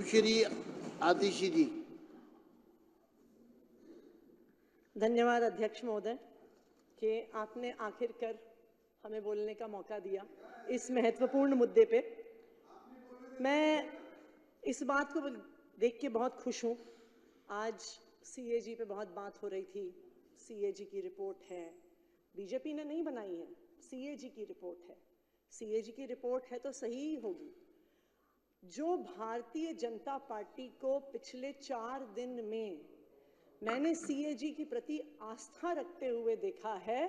सुश्री आतिशी जी। धन्यवाद अध्यक्ष महोदय कि आपने आखिरकार हमें बोलने का मौका दिया इस महत्वपूर्ण मुद्दे पे। मैं इस बात को देख के बहुत खुश हूँ। आज सीएजी पे बहुत बात हो रही थी। सीएजी की रिपोर्ट है, बीजेपी ने नहीं बनाई है, सीएजी की रिपोर्ट है। सीएजी की रिपोर्ट है तो सही ही होगी। जो भारतीय जनता पार्टी को पिछले 4 दिन में मैंने सीएजी के प्रति आस्था रखते हुए देखा है,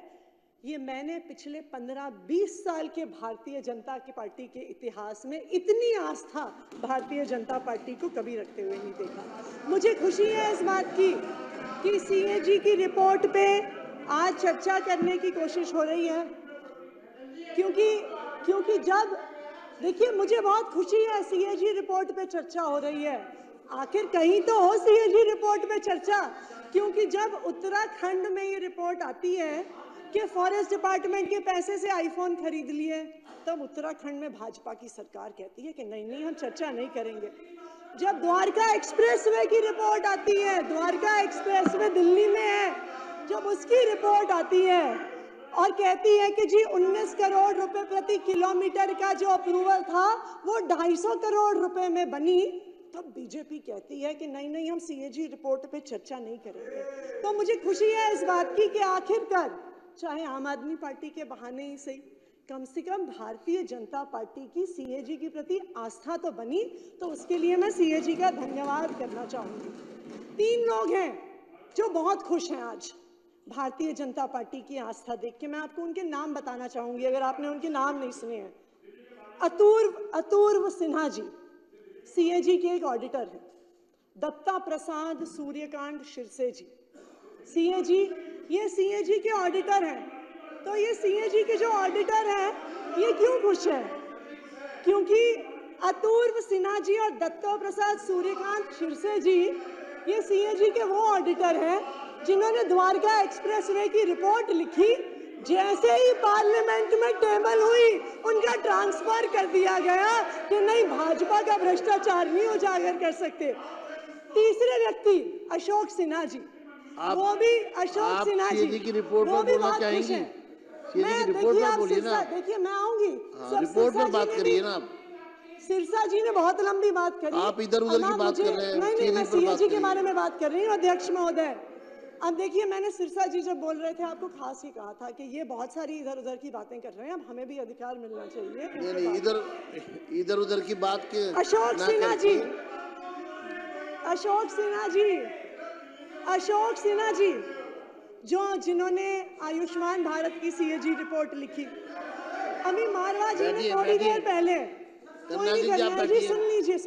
ये मैंने पिछले 15-20 साल के भारतीय जनता की पार्टी के इतिहास में इतनी आस्था भारतीय जनता पार्टी को कभी रखते हुए नहीं देखा। मुझे खुशी है इस बात की कि सीएजी की रिपोर्ट पे आज चर्चा करने की कोशिश हो रही है, क्योंकि जब देखिए मुझे बहुत खुशी है सीएजी रिपोर्ट पे चर्चा हो रही है। आखिर कहीं तो हो सीएजी रिपोर्ट पे चर्चा, क्योंकि जब उत्तराखंड में ये रिपोर्ट आती है कि फॉरेस्ट डिपार्टमेंट के पैसे से आईफोन खरीद लिए, तब उत्तराखंड में भाजपा की सरकार कहती है कि नहीं हम चर्चा नहीं करेंगे। जब द्वारका एक्सप्रेसवे की रिपोर्ट आती है, द्वारका एक्सप्रेसवे दिल्ली में है, जब उसकी रिपोर्ट आती है और कहती है कि जी 19 करोड़ रुपए प्रति किलोमीटर का जो अप्रूवल था वो 250 करोड़ रुपए में बनी, तब बीजेपी कहती है कि नहीं हम सीएजी रिपोर्ट पे चर्चा नहीं करेंगे। तो मुझे खुशी है इस बात की कि आखिरकार चाहे आम आदमी पार्टी के बहाने ही सही, कम से कम भारतीय जनता पार्टी की सीएजी के प्रति आस्था तो बनी। तो उसके लिए मैं सीएजी का धन्यवाद करना चाहूंगी। 3 लोग हैं जो बहुत खुश हैं आज भारतीय जनता पार्टी की आस्था देख के। मैं आपको उनके नाम बताना चाहूंगी अगर आपने उनके नाम नहीं सुने हैं। अतुर्व सिन्हा जी सीएजी के एक ऑडिटर हैं। दत्ता प्रसाद सूर्यकांत शिरसे जी सीएजी, ये सीएजी के ऑडिटर हैं। तो ये सीएजी के जो ऑडिटर हैं ये क्यों खुश हैं? क्योंकि अतुर्व सिन्हा जी और दत्ता प्रसाद सूर्यकांत शिरसे जी ये सीएजी के वो ऑडिटर हैं जिन्होंने द्वारका एक्सप्रेसवे की रिपोर्ट लिखी। जैसे ही पार्लियामेंट में टेबल हुई उनका ट्रांसफर कर दिया गया कि नहीं, भाजपा का भ्रष्टाचार नहीं उजागर कर सकते। तीसरे व्यक्ति अशोक सिन्हा जी, वो भी अशोक सिन्हा जी की रिपोर्ट वो पर भी बोलना बहुत खुश चाहेंगी? हैं। रिपोर्ट पर बोलिए ना। देखिए मैं आऊंगी, रिपोर्ट पर बात करिए ना आप। सिरसा जी ने बहुत लंबी बात करी, आप इधर उधर की बात कर रहे हैं। नहीं मैं सीएजी के बारे में बात कर रही हूँ अध्यक्ष महोदय। अब देखिए मैंने सिरसा जी जब बोल रहे थे आपको खास ही कहा था कि ये बहुत सारी इधर उधर की बातें कर रहे हैं, अब हमें भी अधिकार मिलना चाहिए। नहीं इधर उधर की बात के अशोक सिन्हा जी जिन्होंने आयुष्मान भारत की सीएजी रिपोर्ट लिखी। अभी मारवा जी ने थोड़ी देर पहले, सुन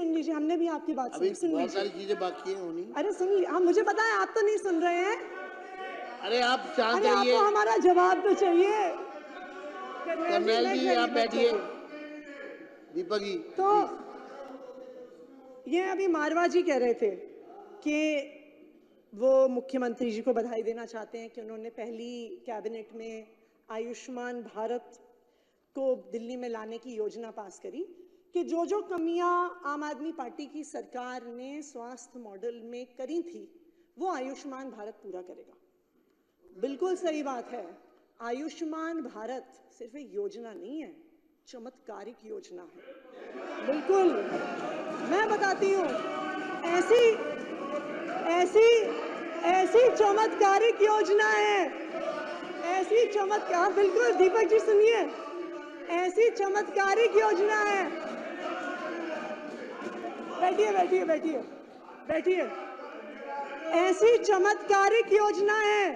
लीजिए हमने भी आपकी बात सुनी। बहुत सारी चीजें बाकी हैं होनी। अरे सुन लीजिए, हम मुझे पता है आप तो नहीं सुन रहे हैं। अरे आप शांत रहिए, आपको हमारा जवाब तो चाहिए। कर्नल जी आप बैठिए। दीपक जी तो ये अभी मारवा जी कह रहे थे कि वो मुख्यमंत्री जी को बधाई देना चाहते हैं कि उन्होंने पहली कैबिनेट में आयुष्मान भारत को दिल्ली में लाने की योजना पास करी, कि जो कमियां आम आदमी पार्टी की सरकार ने स्वास्थ्य मॉडल में करी थी वो आयुष्मान भारत पूरा करेगा। बिल्कुल सही बात है। आयुष्मान भारत सिर्फ एक योजना नहीं है, चमत्कारिक योजना है। बिल्कुल मैं बताती हूँ, ऐसी चमत्कारिक योजना है, ऐसी चमत्कार, बिल्कुल दीपक जी सुनिए, ऐसी चमत्कारिक योजना है। बैठिए। ऐसी चमत्कारिक योजना है,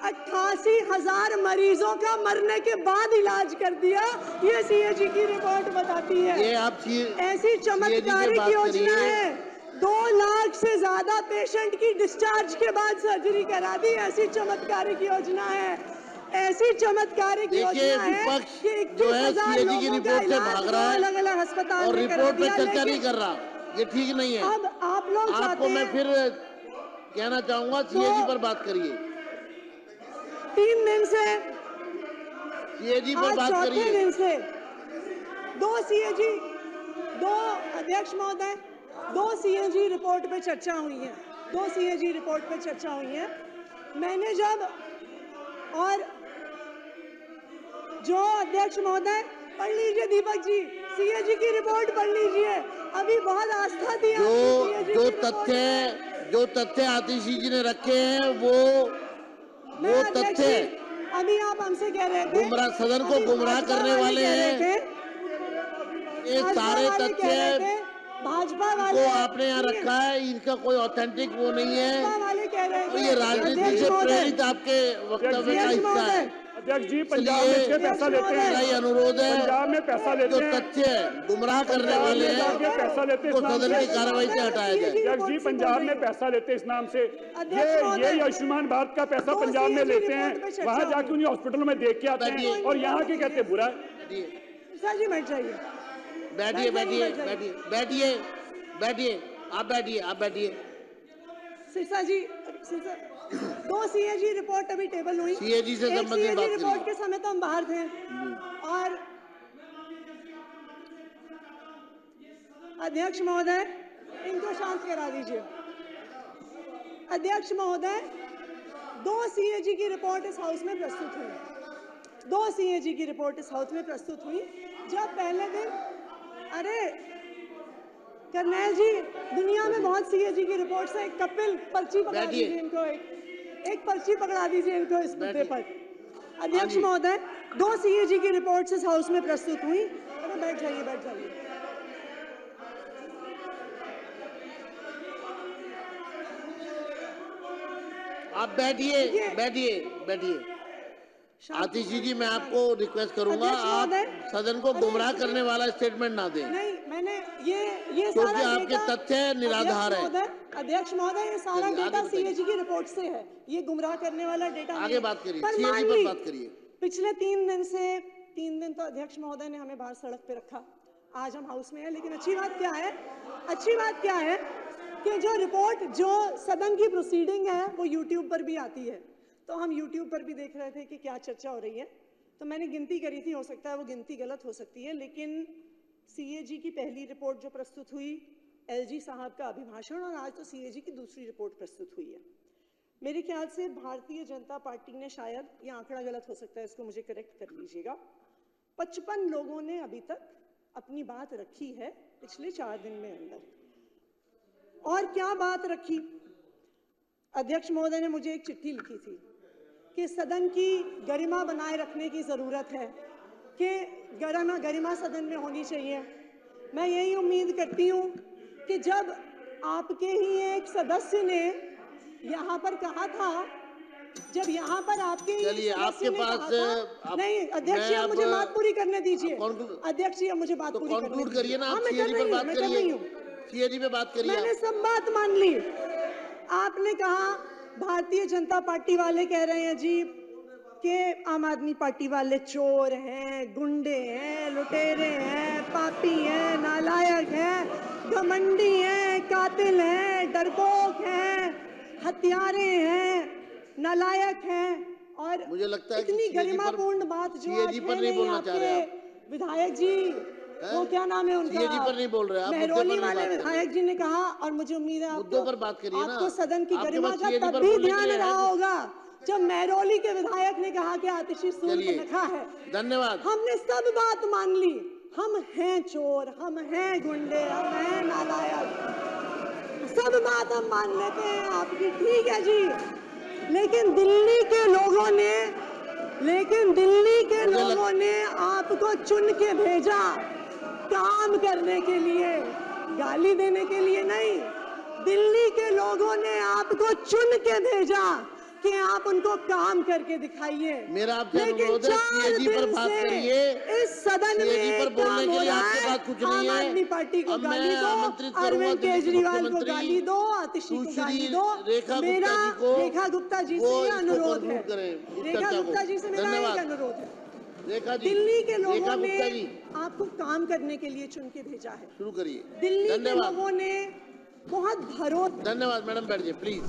88,000 मरीजों का मरने के बाद इलाज कर दिया, ये सीएजी की रिपोर्ट बताती है। ये आप ऐसी चमत्कारिक योजना है, 2 लाख से ज्यादा पेशेंट की डिस्चार्ज के बाद सर्जरी करा दी, ऐसी चमत्कारिक योजना है। ऐसी चमत्कारिक योजना है कि 21,000 लोगों का इलाज अलग-अलग अस्पताल और में करा रिपोर्ट पे दिया। चर्चा नहीं कर रहा, ये ठीक नहीं है। अब आप लोग आपको मैं फिर कहना चाहूंगा सीएजी पर बात करिए। 3 दिन से सीएजी पर बात करिए। 4थे दिन से 2 सीएजी, 2 अध्यक्ष महोदय, दो सीएजी रिपोर्ट पे चर्चा हुई है, 2 सीएजी रिपोर्ट पे चर्चा हुई है। मैंने जब और जो अध्यक्ष महोदय पढ़ लीजिए, दीपक जी सीएजी की रिपोर्ट पढ़ लीजिए, अभी बहुत आस्था थी जो तथ्य आतिशी जी ने रखे हैं वो तथ्य अभी आप हमसे कह रहे थे गुमराह, सदन को गुमराह करने वाले हैं। ये सारे तथ्य भाजपा को वाले आपने यहाँ रखा है, इनका कोई ऑथेंटिक वो नहीं है, वाले कह रहे और ये राजनीति से प्रेरित आपके वक्तव्य का हिस्सा है। अध्यक्ष जी, पंजाब में 6 पैसा लेते हैं, मेरा ये अनुरोध है, पंजाब में पैसा लेते जो हैं, तथ्य गुमराह करने वाले हैं पैसा लेते वो सदन की कार्रवाई से हटाया जाए। अध्यक्ष जी, पंजाब में पैसा लेते हैं इस नाम से, ये आयुष्मान भारत का पैसा पंजाब में लेते हैं, वहाँ जाके उन्हें हॉस्पिटलों में देख के आते हैं और यहाँ के कहते हैं बुरा है। सर जी बैठ जाइए, बैठिए बैठिए बैठिए बैठिए बैठिए आप बैठिए। सिरसा जी, 2 सीएजी रिपोर्ट अभी टेबल हुई, सीएजी से संबंधित बात रिपोर्ट के समय तो हम बाहर थे और अध्यक्ष महोदय इनको शांत करा दीजिए। अध्यक्ष महोदय 2 सीएजी की रिपोर्ट इस हाउस में प्रस्तुत हुई, 2 सीएजी की रिपोर्ट इस हाउस में प्रस्तुत हुई। जब पहले दिन, अरे करनैल जी, दुनिया में बहुत सीएजी की रिपोर्ट से एक कपिल पर्ची पकड़ा दीजिए इनको, एक पर्ची पकड़ा दीजिए इनको इस मुद्दे पर। अध्यक्ष महोदय 2 सीएजी की रिपोर्ट इस हाउस में प्रस्तुत हुई। अरे बैठ जाइए, बैठ जाइए। आप बैठिए बैठिए बैठिए। आतिशी जी, मैं आपको रिक्वेस्ट करूंगा, आप सदन को गुमराह करने वाला स्टेटमेंट ना दें। नहीं, मैंने ये क्योंकि आपके तथ्य निराधार है। अध्यक्ष महोदय, ये सारा डेटा सीएजी की रिपोर्ट से है, ये गुमराह करने वाला डेटा आगे बात करिए, सीएजी पर बात करिए। पिछले 3 दिन तो अध्यक्ष महोदय ने हमें बाहर सड़क पे रखा, आज हम हाउस में हैं। लेकिन अच्छी बात क्या है कि जो रिपोर्ट, जो सदन की प्रोसीडिंग है वो यूट्यूब पर भी आती है, तो हम यूट्यूब पर भी देख रहे थे कि क्या चर्चा हो रही है। तो मैंने गिनती करी थी, हो सकता है वो गिनती गलत हो सकती है, लेकिन सीएजी की पहली रिपोर्ट जो प्रस्तुत हुई, एलजी साहब का अभिभाषण, और आज तो सीएजी की दूसरी रिपोर्ट प्रस्तुत हुई है। मेरे ख्याल से भारतीय जनता पार्टी ने, शायद ये आंकड़ा गलत हो सकता है, इसको मुझे करेक्ट कर लीजिएगा, 55 लोगों ने अभी तक अपनी बात रखी है पिछले 4 दिन में अंदर। और क्या बात रखी? अध्यक्ष महोदय ने मुझे एक चिट्ठी लिखी थी कि सदन की गरिमा बनाए रखने की जरूरत है, कि गरिमा सदन में होनी चाहिए। मैं यही उम्मीद करती हूँ कि जब आपके ही एक सदस्य ने यहाँ पर कहा था, जब यहाँ पर आपके आपके पास नहीं, अध्यक्ष जी मुझे बात पूरी करने दीजिए। अध्यक्ष जी मुझे बात पूरी कंक्लूड करिए ना, मैं कर रही हूँ, सीएजी पे बात करिए। मैंने सब बात मान ली। आपने कहा भारतीय जनता पार्टी वाले कह रहे हैं जी कि आम आदमी पार्टी वाले चोर हैं, गुंडे हैं, लुटेरे हैं, पापी हैं, नालायक हैं, घमंडी हैं, कातिल हैं, डरपोक हैं, हत्यारे हैं, नालायक हैं। और मुझे लगता है इतनी गरिमापूर्ण बात जो आज है नहीं आपके विधायक जी, वो क्या नाम है उनका, सीएजी पर नहीं बोल रहे आप, मेहरौली वाले विधायक जी ने कहा। और मुझे उम्मीद है मुद्दों पर बात करिए ना, आपको सदन की गरिमा का तब भी ध्यान रहा होगा जब मेहरौली के विधायक ने कहा कि आतिशी सूर्यनखा है। धन्यवाद। हमने सब बात मान ली, हम हैं चोर, हम हैं गुंडे, हम हैं नालायक, सब बात हम मान लेते हैं आपकी, ठीक है जी। लेकिन दिल्ली के लोगों ने आपको चुन के भेजा काम करने के लिए, गाली देने के लिए नहीं। दिल्ली के लोगों ने आपको चुन के भेजा कि आप उनको काम करके दिखाइए। मेरा आपसे अनुरोध है, सीएजी पर बात करिए। इस सदन में पर बोलने के लिए आपके पास कुछ नहीं है। आम आदमी पार्टी को गाली दो, अरविंद केजरीवाल को गाली दो, आतिशी को गाली दो। मेरा रेखा गुप्ता जी से अनुरोध है, रेखा गुप्ता जी से मेरा एक अनुरोध है, दिल्ली के लोगों ने आपको काम करने के लिए चुन के भेजा है, शुरू करिए। दिल्ली के लोगों ने बहुत भरोसा। धन्यवाद मैडम, बैठ जाइए प्लीज।